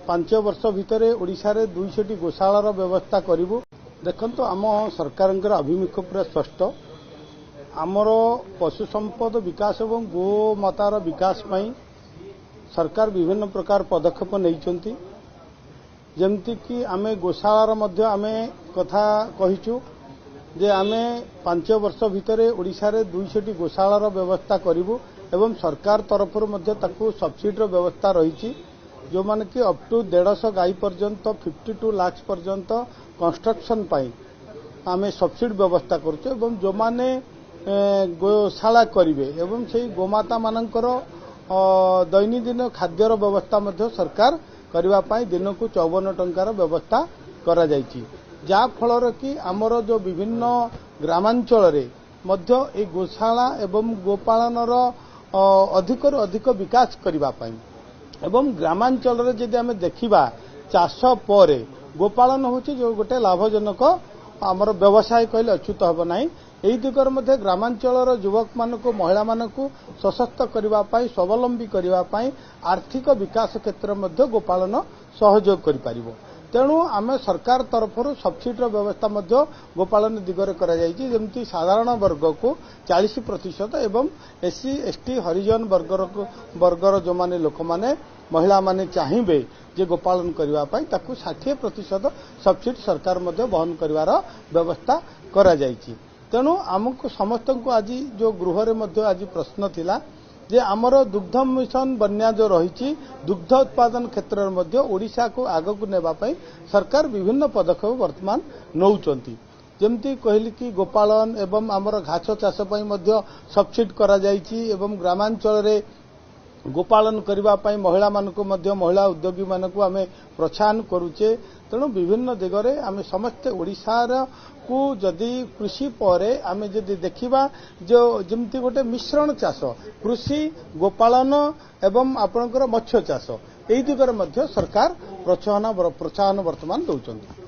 5 वर्ष भितर ओडिशा रे 200 गोशालार व्यवस्था करूँ। देखंतु आम सरकार अभिमुख पूरा स्पष्ट आमर पशु संपद विकास और गोमातार विकास पई सरकार विभिन्न प्रकार पदक्षेप नहीं जमती कि आमे गोशालार मध्य आमे कथा कहिचु जे आमे 5 वर्ष भितर ओडिशा रे 200 गोशालार व्यवस्था करूँ एवं सरकार तरफ ताकू सब्सिडी व्यवस्था रही जो माने कि अप टू 150 गाई पर्यंत 52 लाख पर्यंत कंस्ट्रक्शन पाई आमे सब्सिडी व्यवस्था करुचे एवं जो माने गोशाला करिवे एवं से गोमाता मानकर दैनंदिन खाद्यर व्यवस्था मध्य सरकार करबा पाई दिन को 54 टंकार व्यवस्था करा जायछि जा फलर कि आमर जो विभिन्न ग्रामांचल रे मध्य ए गोशाला एवं गोपालनर अधिक अधिक विकास करबा पाई एवं ग्रामांचल रे जदि आमे देखिबा चाष परे गोपालन होछि जो गोटे लाभजनक आमर व्यवसाय कहले अच्युत हबो नाही। एही दिगर मध्ये ग्रामांचल युवक मानक महिला मानक सशक्त करबा पाई स्वावलंबी करबा पाई आर्थिक विकास क्षेत्र मध्ये गोपालन सहयोग करि पारिबो। तेणु आमे सरकार तरफ सब्सिडी व्यवस्था मध्य गोपालन दिगरे करा जायछि जेमति साधारण वर्ग को 40% एवं एससी एसटी हरिजन वर्गर जो माने लोक माने महिला माने चाहिए जे गोपालन करबा पाई ताकू 60% सब्सिडी सरकार मध्य वहन करिवार व्यवस्था करा जायछि। तेणु आमको समस्त को आज जो गृह रे मध्य आज प्रश्न थिला जे आमर दुग्ध मिशन बन्या जो रही दुग्ध उत्पादन क्षेत्र में ओडिशा को आगक नेबा पाई सरकार विभिन्न पदक्षेप वर्तमान नौचंती जमती कहली कि गोपालन एवं आमर घास चाष पई मध्य सब्सिडी करा जायछि एवं ग्रामांचल रे गोपालन करबा पाई महिला मानक मध्य महिला उद्योगी मानक आमे प्रोत्साहन करूचे। तेणु विभिन्न दिगरे आमे समस्त ओडिशार को जदि कृषि परे आमे जदि देखिबा जो जेमती गोटे मिश्रण चाष कृषि गोपालन एवं आपणकर मत्स्य चाष एई दिगरे मध्य सरकार प्रोत्साहन वर्तमान दउचंती।